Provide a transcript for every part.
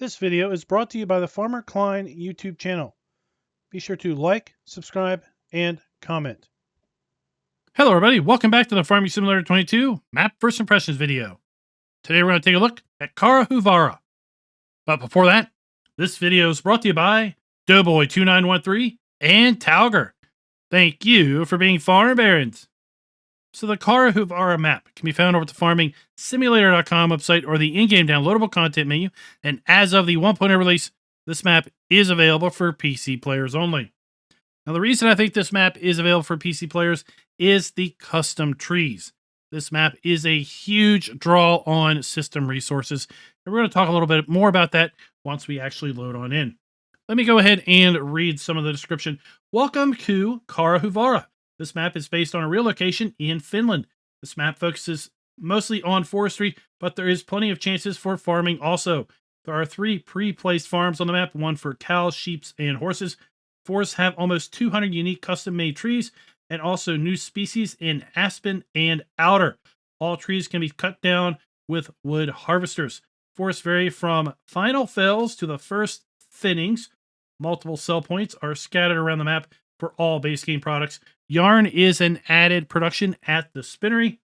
This video is brought to you by the Farmer Klein YouTube channel. Be sure to like, subscribe, and comment. Hello everybody, welcome back to the Farming Simulator 22 Map First Impressions video. Today we're going to take a look at Karhuvaara. But before that, this video is brought to you by Doughboy2913 and Tauger. Thank you for being farm barons. So the Karhuvaara map can be found over at the farmingsimulator.com website or the in-game downloadable content menu. And as of the 1.0 release, this map is available for PC players only. Now the reason I think this map is available for PC players is the custom trees. This map is a huge draw on system resources. And we're going to talk a little bit more about that once we actually load on in. Let me go ahead and read some of the description. Welcome to Karhuvaara. This map is based on a real location in Finland. This map focuses mostly on forestry, but there is plenty of chances for farming also. There are 3 pre-placed farms on the map, one for cows, sheep, and horses. Forests have almost 200 unique custom-made trees, and also new species in aspen and alder. All trees can be cut down with wood harvesters. Forests vary from final fells to the first thinnings. Multiple sell points are scattered around the map for all base game products. Yarn is an added production at the spinnery.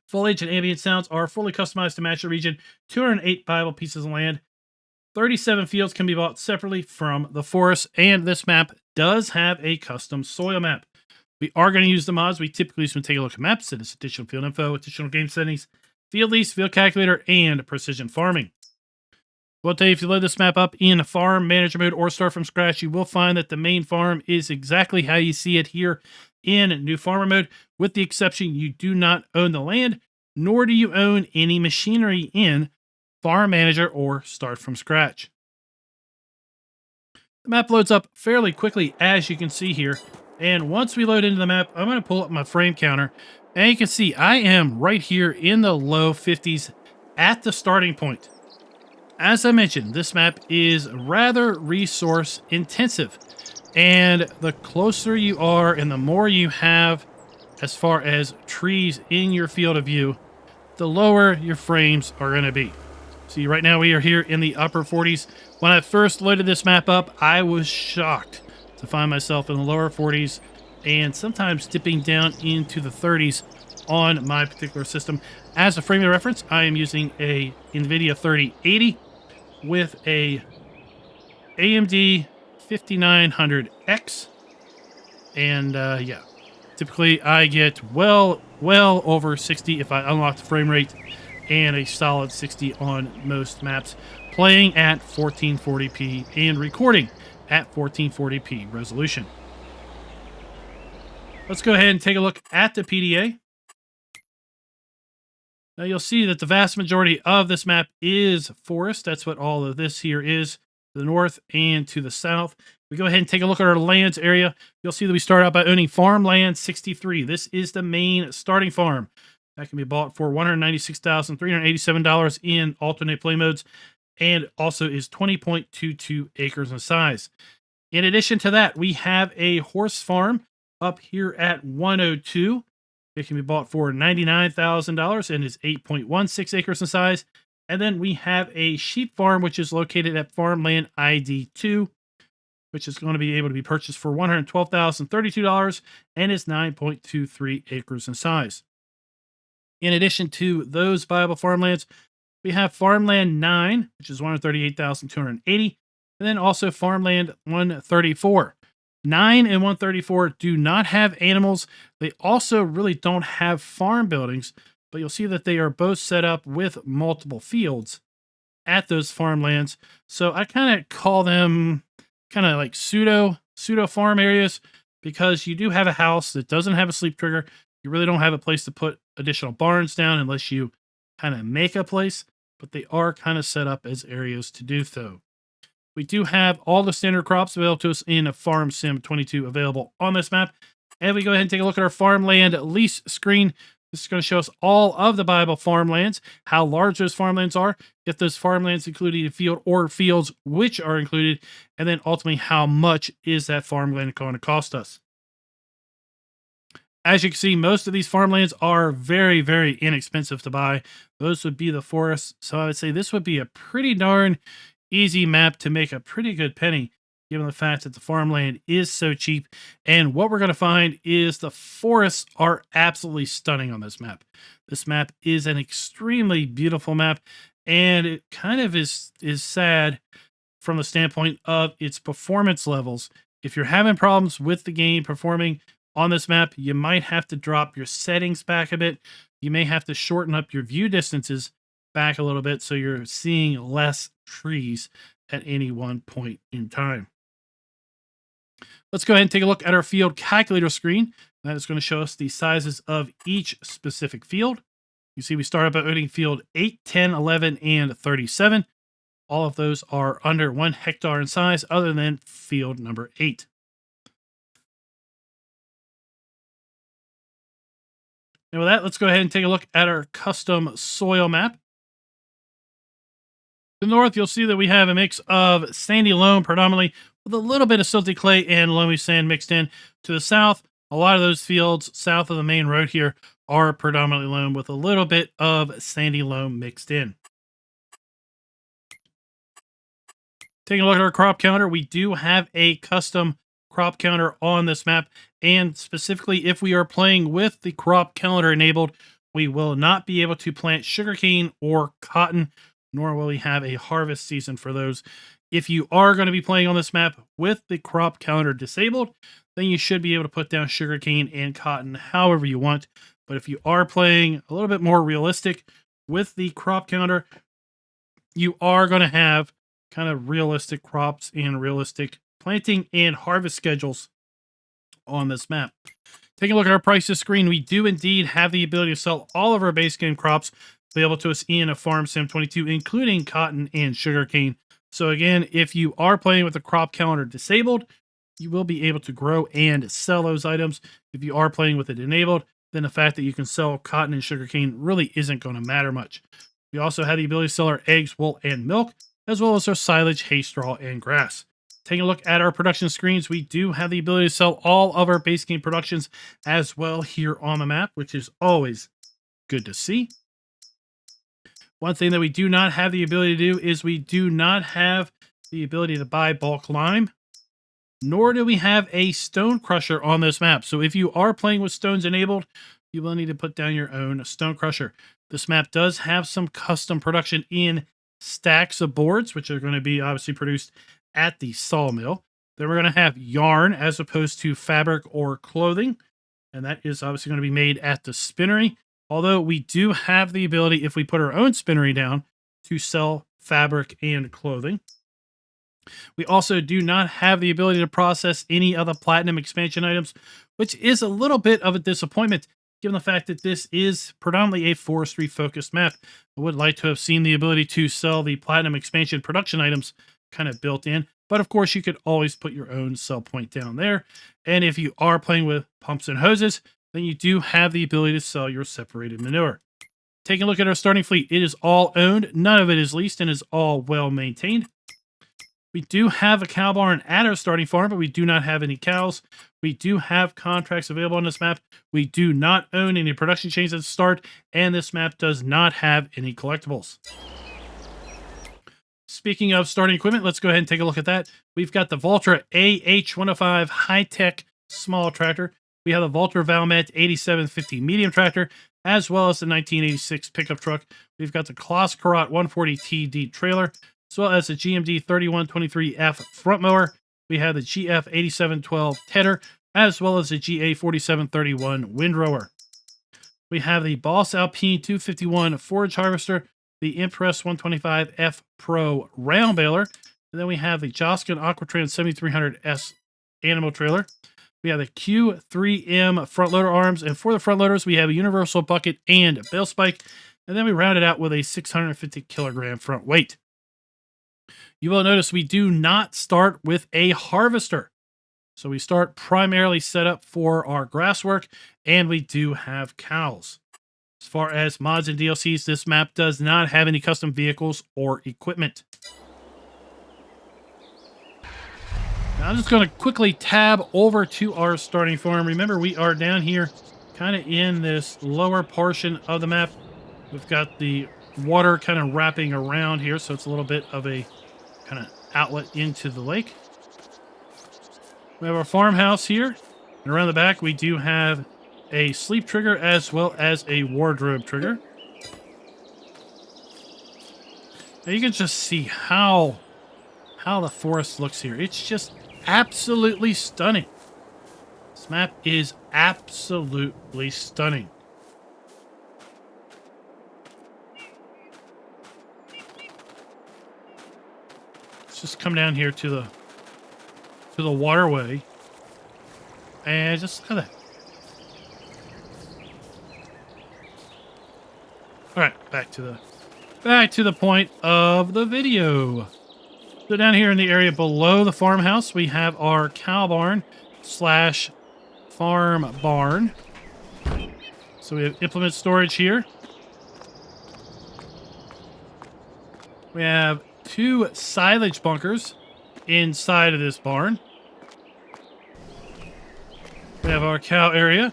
Foliage and ambient sounds are fully customized to match the region. 208 buyable pieces of land. 37 fields can be bought separately from the forest. And this map does have a custom soil map. We are going to use the mods we typically use when we take a look at maps. It is additional field info, additional game settings, field lease, field calculator, and precision farming. Well, I'll tell you, if you load this map up in farm manager mode or start from scratch, you will find that the main farm is exactly how you see it here in new farmer mode, with the exception you do not own the land, nor do you own any machinery in farm manager or start from scratch. The map loads up fairly quickly, as you can see here. And once we load into the map, I'm going to pull up my frame counter. And you can see I am right here in the low 50s at the starting point. As I mentioned, this map is rather resource intensive, and the closer you are and the more you have as far as trees in your field of view, the lower your frames are going to be. See, right now we are here in the upper 40s. When I first loaded this map up, I was shocked to find myself in the lower 40s and sometimes dipping down into the 30s on my particular system. As a frame of reference, I am using a NVIDIA 3080 with a AMD 5900X, and yeah, typically I get well over 60 if I unlock the frame rate, and a solid 60 on most maps, playing at 1440p and recording at 1440p resolution. Let's go ahead and take a look at the PDA. Now you'll see that the vast majority of this map is forest. That's what all of this here is, to the north and to the south. We go ahead and take a look at our lands area. You'll see that we start out by owning farmland 63. This is the main starting farm. That can be bought for $196,387 in alternate play modes, and also is 20.22 acres in size. In addition to that, we have a horse farm up here at 102. It can be bought for $99,000 and is 8.16 acres in size. And then we have a sheep farm, which is located at Farmland ID 2, which is going to be able to be purchased for $112,032 and is 9.23 acres in size. In addition to those viable farmlands, we have Farmland 9, which is $138,280, and then also Farmland 134. 9 and 134 do not have animals. They also really don't have farm buildings, but you'll see that they are both set up with multiple fields at those farmlands. So I kind of call them kind of like pseudo farm areas, because you do have a house that doesn't have a sleep trigger. You really don't have a place to put additional barns down unless you kind of make a place, but they are kind of set up as areas to do so. We do have all the standard crops available to us in a Farm Sim 22 available on this map. And we go ahead and take a look at our farmland lease screen. This is going to show us all of the buyable farmlands, how large those farmlands are, if those farmlands included a field or fields which are included, and then ultimately how much is that farmland going to cost us. As you can see, most of these farmlands are very, very inexpensive to buy. those would be the forests. So I would say this would be a pretty darn easy map to make a pretty good penny, given the fact that the farmland is so cheap. And what we're going to find is the forests are absolutely stunning on this map. This map is an extremely beautiful map, and it kind of is sad from the standpoint of its performance levels. If you're having problems with the game performing on this map, you might have to drop your settings back a bit. You may have to shorten up your view distances back a little bit so you're seeing less trees at any one point in time. Let's go ahead and take a look at our field calculator screen. That is going to show us the sizes of each specific field. You see we start up by owning field 8, 10, 11, and 37. All of those are under 1 hectare in size, other than field number 8. And with that, let's go ahead and take a look at our custom soil map. To the north, you'll see that we have a mix of sandy loam predominantly, with a little bit of silty clay and loamy sand mixed in. To the south, a lot of those fields south of the main road here are predominantly loam with a little bit of sandy loam mixed in. Taking a look at our crop counter, we do have a custom crop counter on this map, and specifically if we are playing with the crop counter enabled, we will not be able to plant sugarcane or cotton, nor will we have a harvest season for those. If you are going to be playing on this map with the crop counter disabled, then you should be able to put down sugarcane and cotton however you want. But if you are playing a little bit more realistic with the crop counter, you are going to have kind of realistic crops and realistic planting and harvest schedules on this map. Taking a look at our prices screen, we do indeed have the ability to sell all of our base game crops available to us in a Farm Sim 22, including cotton and sugarcane. So again, if you are playing with the crop counter disabled, you will be able to grow and sell those items. If you are playing with it enabled, then the fact that you can sell cotton and sugarcane really isn't going to matter much. We also have the ability to sell our eggs, wool, and milk, as well as our silage, hay, straw, and grass. Taking a look at our production screens, we do have the ability to sell all of our base game productions as well here on the map, which is always good to see. One thing that we do not have the ability to do is we do not have the ability to buy bulk lime, nor do we have a stone crusher on this map. So if you are playing with stones enabled, you will need to put down your own stone crusher. This map does have some custom production in stacks of boards, which are going to be obviously produced at the sawmill. Then we're going to have yarn as opposed to fabric or clothing, and that is obviously going to be made at the spinnery. Although we do have the ability, if we put our own spinnery down, to sell fabric and clothing. We also do not have the ability to process any other platinum expansion items, which is a little bit of a disappointment, given the fact that this is predominantly a forestry focused map. I would like to have seen the ability to sell the platinum expansion production items kind of built in, but of course you could always put your own sell point down there. And if you are playing with pumps and hoses, then you do have the ability to sell your separated manure. Taking a look at our starting fleet, it is all owned, none of it is leased, and is all well maintained. We do have a cow barn at our starting farm, but we do not have any cows. We do have contracts available on this map. We do not own any production chains at the start, and this map does not have any collectibles. Speaking of starting equipment, let's go ahead and take a look at that. We've got the Valtra AH105 high-tech small tractor. We have the Valtra Valmet 8750 medium tractor, as well as the 1986 pickup truck. We've got the Kloss Karot 140 TD trailer, as well as the GMD 3123F front mower. We have the GF 8712 tedder, as well as the GA 4731 windrower. We have the Boss Alpine 251 forage harvester, the Impress 125F Pro round baler, and then we have the Joskin Aquatrans 7300S animal trailer. We have the Q3M front loader arms, and for the front loaders, we have a universal bucket and a bale spike, and then we round it out with a 650 kilogram front weight. You will notice we do not start with a harvester. So we start primarily set up for our grass work, and we do have cows. As far as mods and DLCs, this map does not have any custom vehicles or equipment. Now I'm just going to quickly tab over to our starting farm. Remember, we are down here kind of in this lower portion of the map. We've got the water kind of wrapping around here, so it's a little bit of a kind of outlet into the lake. We have our farmhouse here, and around the back we do have a sleep trigger as well as a wardrobe trigger. Now you can just see how the forest looks here. It's just absolutely stunning. This map is absolutely stunning. Let's just come down here to the waterway and just look at that. All right, back to the point of the video. So down here in the area below the farmhouse, we have our cow barn slash farm barn. So we have implement storage here. We have 2 silage bunkers inside of this barn. We have our cow area.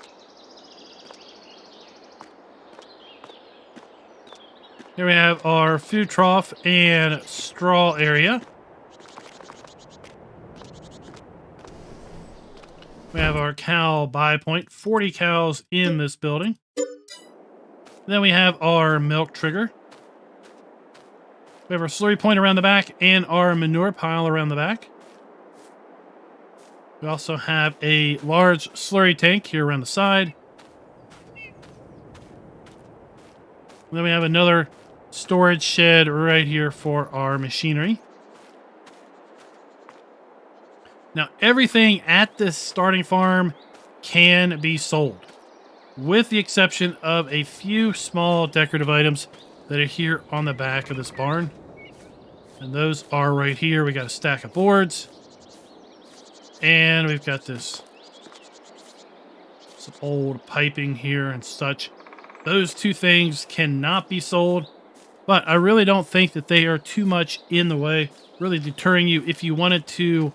Here we have our food trough and straw area. We have our cow buy point, 40 cows in this building. Then we have our milk trigger. We have our slurry point around the back and our manure pile around the back. We also have a large slurry tank here around the side. And then we have another storage shed right here for our machinery. Now, everything at this starting farm can be sold, with the exception of a few small decorative items that are here on the back of this barn. And those are right here. We got a stack of boards. And we've got some old piping here and such. Those 2 things cannot be sold, but I really don't think that they are too much in the way, really deterring you. If you wanted to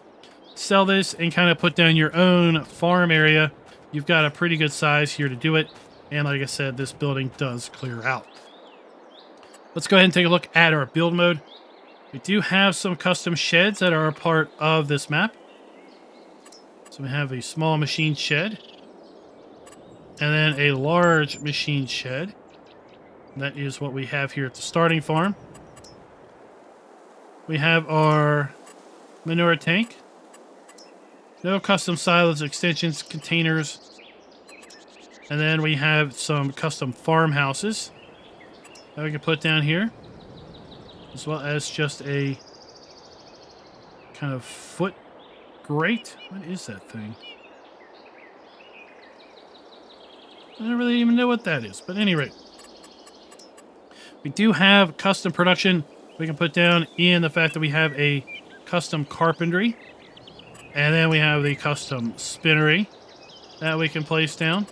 sell this and kind of put down your own farm area, you've got a pretty good size here to do it. And like I said, this building does clear out. Let's go ahead and take a look at our build mode. We do have some custom sheds that are a part of this map. So we have a small machine shed, and then a large machine shed. And that is what we have here at the starting farm. We have our manure tank. No custom silos, extensions, containers. And then we have some custom farmhouses that we can put down here, as well as just a kind of foot grate. What is that thing? I don't really even know what that is, but at any rate, we do have custom production we can put down in the fact that we have a custom carpentry, and then we have the custom spinnery that we can place down.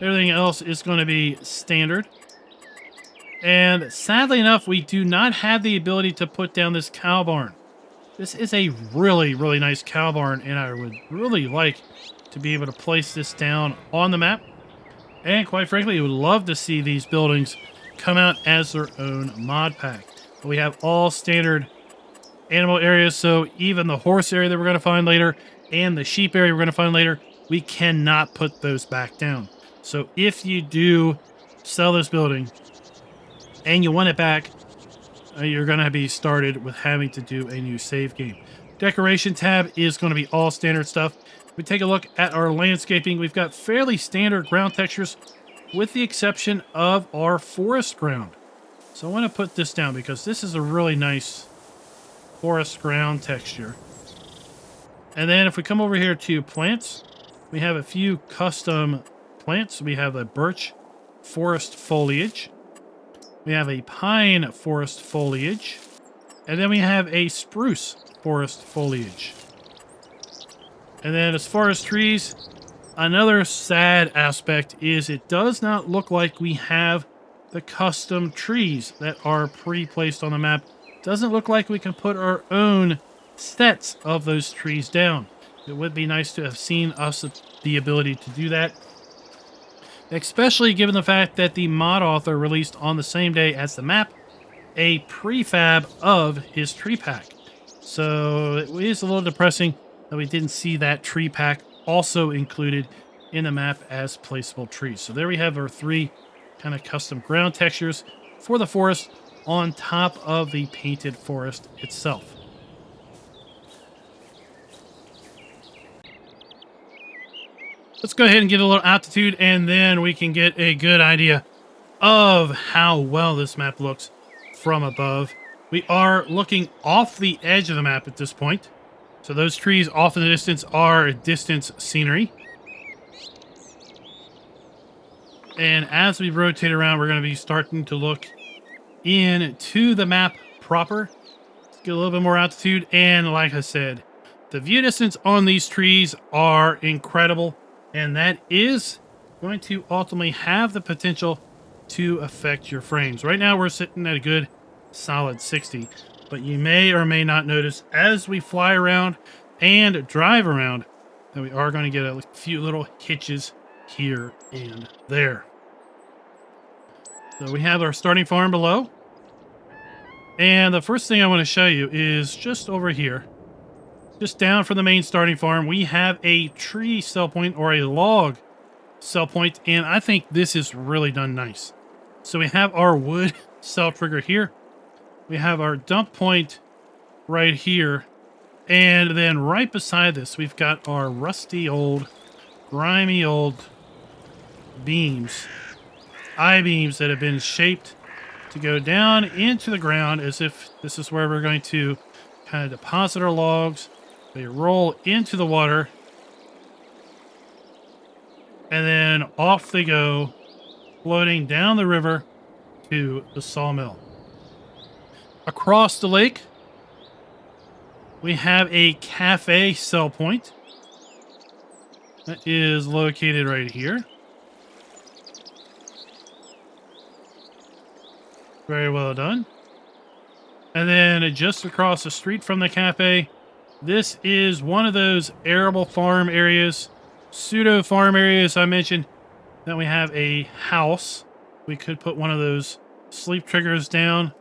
Everything else is going to be standard. And sadly enough, we do not have the ability to put down this cow barn. This is a really, really nice cow barn, and I would really like to be able to place this down on the map. And quite frankly, I would love to see these buildings come out as their own mod pack. But we have all standard animal areas, so even the horse area that we're going to find later and the sheep area we're going to find later, we cannot put those back down. So if you do sell this building and you want it back, you're going to be started with having to do a new save game. Decoration tab is going to be all standard stuff. We take a look at our landscaping. We've got fairly standard ground textures with the exception of our forest ground. So I want to put this down because this is a really nice forest ground texture. And then if we come over here to plants, we have a few custom plants. We have a birch forest foliage. We have a pine forest foliage. And then we have a spruce forest foliage. And then as far as trees, another sad aspect is it does not look like we have the custom trees that are pre-placed on the map. Doesn't look like we can put our own sets of those trees down. It would be nice to have seen us the ability to do that. especially given the fact that the mod author released on the same day as the map a prefab of his tree pack. So it is a little depressing that we didn't see that tree pack also included in the map as placeable trees. So there we have our 3 kind of custom ground textures for the forest on top of the painted forest itself. Let's go ahead and get a little altitude, and then we can get a good idea of how well this map looks from above. We are looking off the edge of the map at this point. So those trees off in the distance are distance scenery. And as we rotate around, we're going to be starting to look into the map proper. Let's get a little bit more altitude. And like I said, the view distance on these trees are incredible. And that is going to ultimately have the potential to affect your frames. Right now, we're sitting at a good solid 60. But you may or may not notice as we fly around and drive around that we are going to get a few little hitches here and there. So we have our starting farm below. And the first thing I want to show you is just over here. Just down from the main starting farm, we have a tree sell point or a log sell point, and I think this is really done nice. So we have our wood sell trigger here. We have our dump point right here. And then right beside this, we've got our rusty old, grimy old beams, I-beams that have been shaped to go down into the ground as if this is where we're going to kind of deposit our logs. They roll into the water, and then off they go, floating down the river to the sawmill. Across the lake, we have a cafe sell point that is located right here. Very well done. And then just across the street from the cafe, this is one of those arable farm areas, pseudo farm areas I mentioned, that we have a house. We could put one of those sleep triggers down.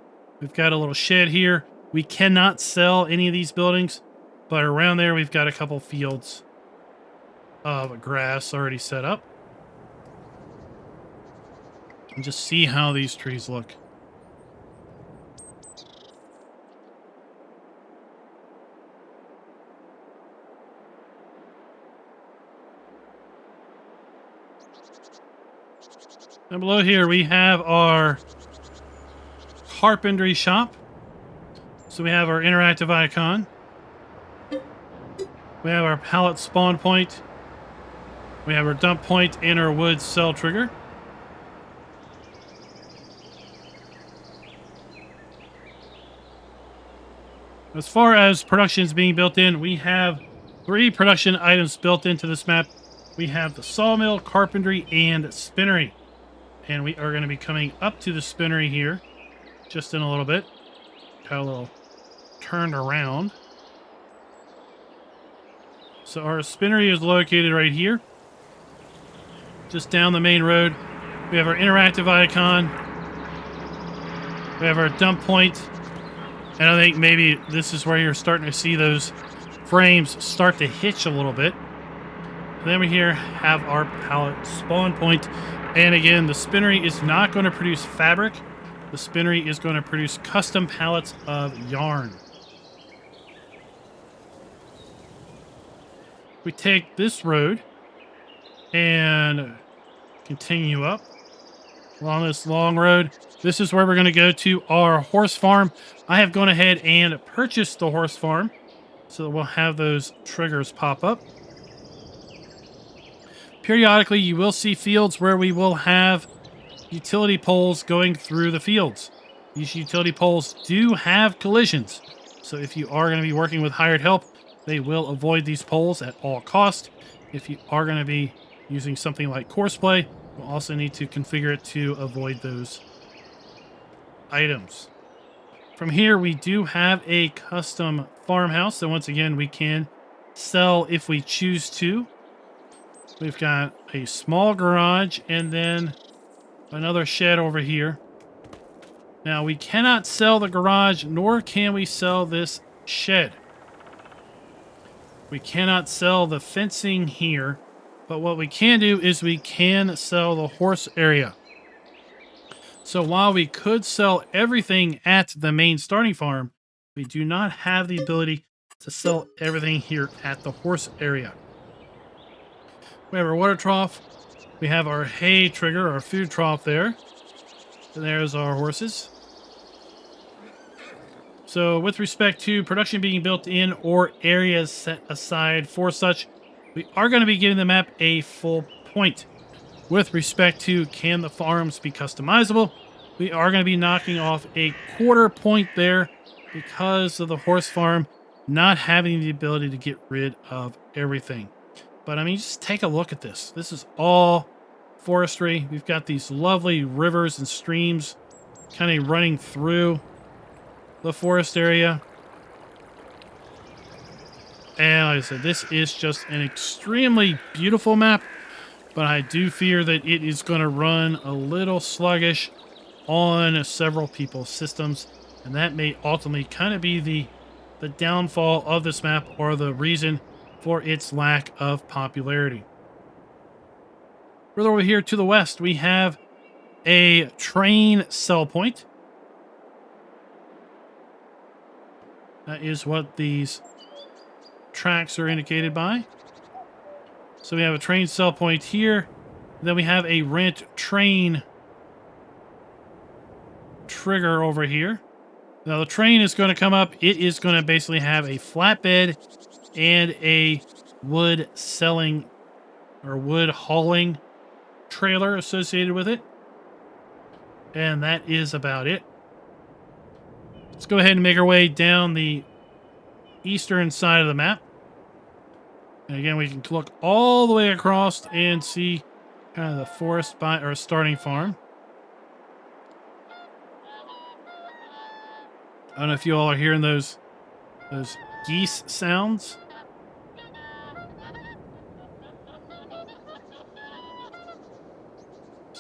We've got a little shed here. We cannot sell any of these buildings, but around there we've got a couple fields of grass already set up. And just see how these trees look. And below here we have our carpentry shop. So we have our interactive icon. We have our pallet spawn point. We have our dump point and our wood cell trigger. As far as productions being built in, we have 3 production items built into this map. We have the sawmill, carpentry, and spinnery. And we are going to be coming up to the spinnery here just in a little bit. Got a little turned around. So our spinnery is located right here, just down the main road. We have our interactive icon. We have our dump point. And I think maybe this is where you're starting to see those frames start to hitch a little bit. And then we here have our pallet spawn point. And again, the spinnery is not going to produce fabric. The spinnery is going to produce custom pallets of yarn. We take this road and continue up along this long road. This is where we're going to go to our horse farm. I have gone ahead and purchased the horse farm so that we'll have those triggers pop up. Periodically, you will see fields where we will have utility poles going through the fields. These utility poles do have collisions. So if you are going to be working with hired help, they will avoid these poles at all costs. If you are going to be using something like Courseplay, you'll also need to configure it to avoid those items. From here, we do have a custom farmhouse that once again we can sell if we choose to. We've got a small garage and then another shed over here. Now, we cannot sell the garage, nor can we sell this shed. We cannot sell the fencing here, but what we can do is we can sell the horse area. So while we could sell everything at the main starting farm, we do not have the ability to sell everything here at the horse area. We have our water trough. We have our hay trigger, our food trough there. And there's our horses. So with respect to production being built in or areas set aside for such, we are going to be giving the map a full point. With respect to can the farms be customizable, we are going to be knocking off a quarter point there because of the horse farm not having the ability to get rid of everything. But I mean, just take a look at this. This is all forestry. We've got these lovely rivers and streams kind of running through the forest area. And like I said, this is just an extremely beautiful map, but I do fear that it is going to run a little sluggish on several people's systems, and that may ultimately kind of be the downfall of this map or the reason for its lack of popularity. Further over here to the west, we have a train sell point. That is what these tracks are indicated by. So we have a train sell point here. Then we have a rent train trigger over here. Now the train is going to come up. It is going to basically have a flatbed and a wood selling or wood hauling trailer associated with it. And that is about it. Let's go ahead and make our way down the eastern side of the map. And again, we can look all the way across and see kind of the forest by our starting farm. I don't know if you all are hearing those geese sounds.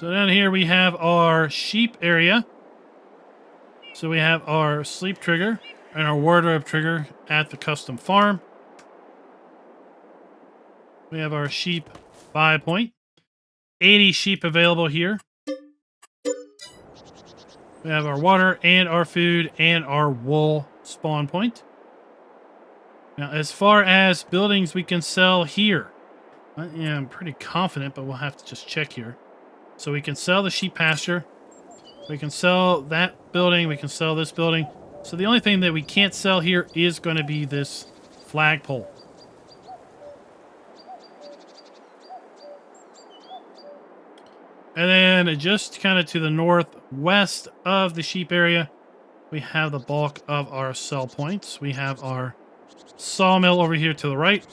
So down here we have our sheep area. So we have our sleep trigger and our wardrobe trigger at the custom farm. We have our sheep buy point. 80 sheep available here. We have our water and our food and our wool spawn point. Now, as far as buildings we can sell here, I am pretty confident, but we'll have to just check here. So we can sell the sheep pasture. We can sell that building. We can sell this building. So the only thing that we can't sell here is going to be this flagpole. And then just kind of to the northwest of the sheep area, we have the bulk of our sell points. We have our sawmill over here to the right.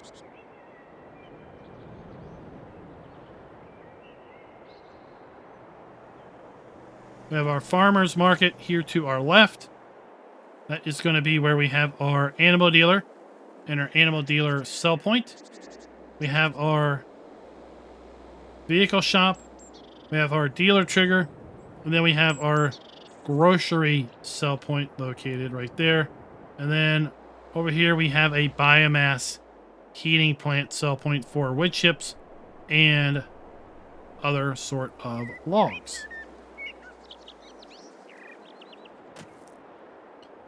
We have our farmer's market here to our left. That is going to be where we have our animal dealer and our animal dealer sell point. We have our vehicle shop. We have our dealer trigger. And then we have our grocery sell point located right there. And then over here we have a biomass heating plant sell point for wood chips and other sort of logs.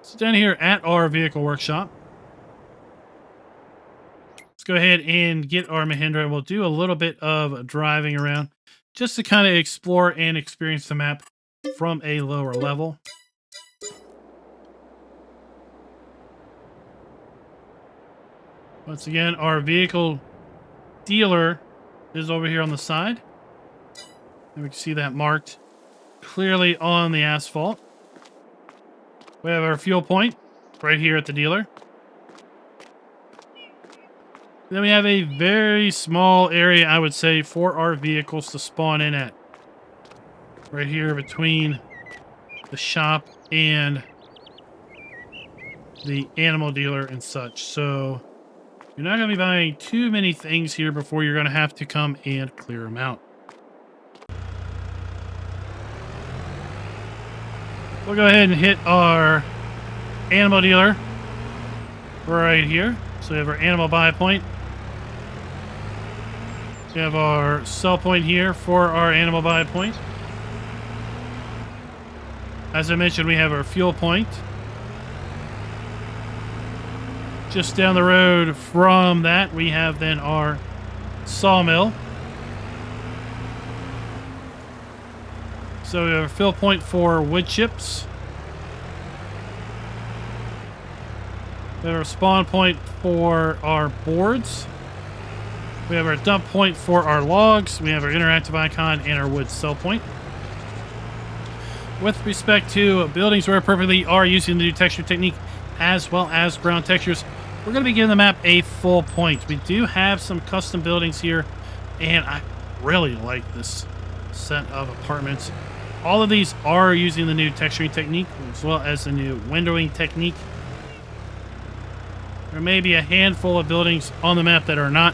So down here at our vehicle workshop, let's go ahead and get our Mahindra. We'll do a little bit of driving around just to kind of explore and experience the map from a lower level. Once again, our vehicle dealer is over here on the side. And we can see that marked clearly on the asphalt. We have our fuel point right here at the dealer. Then we have a very small area, I would say, for our vehicles to spawn in at. Right here between the shop and the animal dealer and such. So You're not going to be buying too many things here before you're going to have to come and clear them out. We'll go ahead and hit our animal dealer right here. So we have our animal buy point. We have our sell point here for our animal buy point. As I mentioned, we have our fuel point. Just down the road from that, we have then our sawmill. So we have a fill point for wood chips. We have our spawn point for our boards. We have our dump point for our logs. We have our interactive icon and our wood sell point. With respect to buildings where appropriately are using the new texture technique as well as ground textures, we're going to be giving the map a full point. We do have some custom buildings here, and I really like this set of apartments. All of these are using the new texturing technique as well as the new windowing technique. There may be a handful of buildings on the map that are not,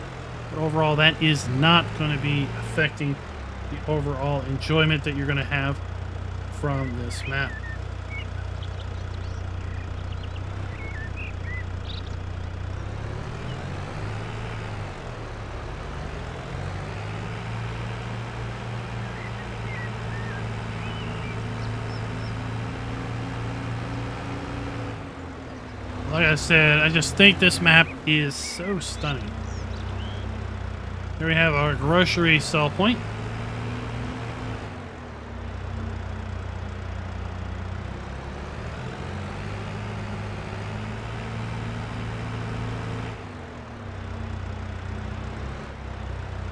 but overall that is not going to be affecting the overall enjoyment that you're going to have from this map. Like I said, I just think this map is so stunning. Here we have our grocery sell point.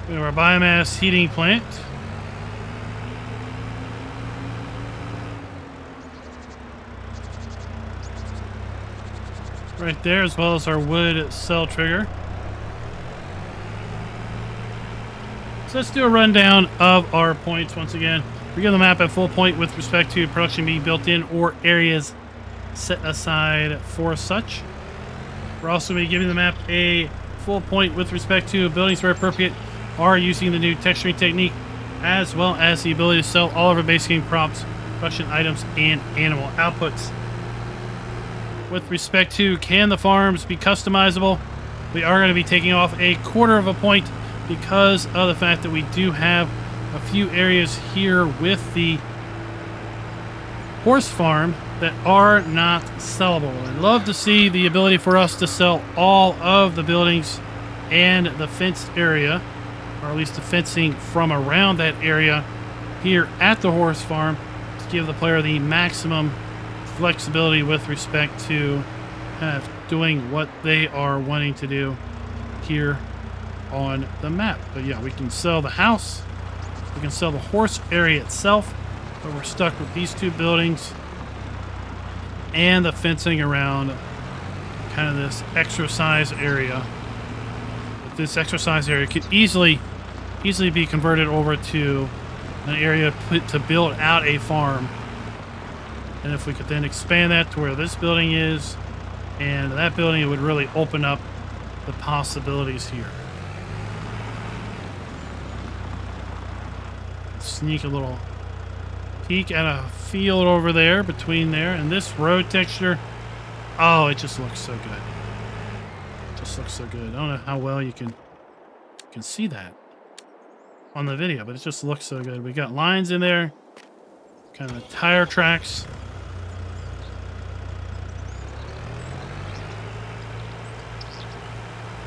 We have our biomass heating plant. Right there, as well as our wood cell trigger. So let's do a rundown of our points once again. We give the map a full point with respect to production being built in or areas set aside for such. We're also going to be giving the map a full point with respect to buildings where appropriate are using the new texturing technique, as well as the ability to sell all of our base game crops, production items, and animal outputs. With respect to can the farms be customizable, we are going to be taking off a 1/4 of a point because of the fact that we do have a few areas here with the horse farm that are not sellable. I'd love to see the ability for us to sell all of the buildings and the fenced area, or at least the fencing from around that area here at the horse farm, to give the player the maximum flexibility with respect to kind of doing what they are wanting to do here on the map. But yeah, we can sell the house, we can sell the horse area itself, but we're stuck with these two buildings and the fencing around kind of this exercise area. But this exercise area could easily be converted over to an area to build out a farm. And if we could then expand that to where this building is and that building, it would really open up the possibilities here. Sneak a little peek at a field over there between there and this road texture. Oh, it just looks so good. It just looks so good. I don't know how well you can see that on the video, but it just looks so good. We got lines in there, kind of tire tracks.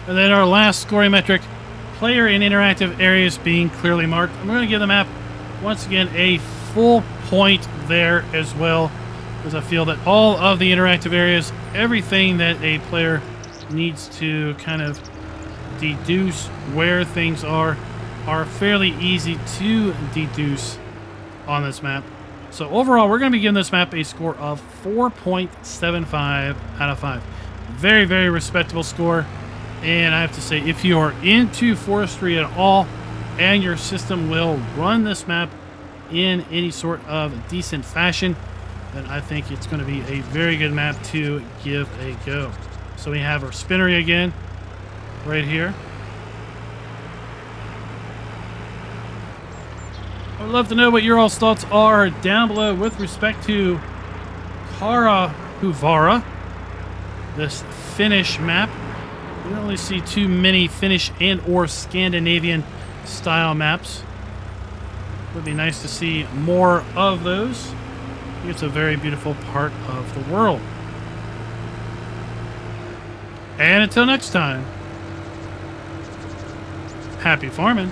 And then our last scoring metric, player in interactive areas being clearly marked. I'm going to give the map, once again, a full point there as well, because I feel that all of the interactive areas, everything that a player needs to kind of deduce where things are fairly easy to deduce on this map. So overall, we're going to be giving this map a score of 4.75 out of 5. Very, very respectable score. And I have to say, if you are into forestry at all and your system will run this map in any sort of decent fashion, then I think it's going to be a very good map to give a go. So we have our spinnery again. right here. I would love to know what your all's thoughts are down below with respect to Karhuvaara, this Finnish map. We don't really see too many Finnish and or Scandinavian style maps. Would be nice to see more of those. I think it's a very beautiful part of the world. And until next time, happy farming.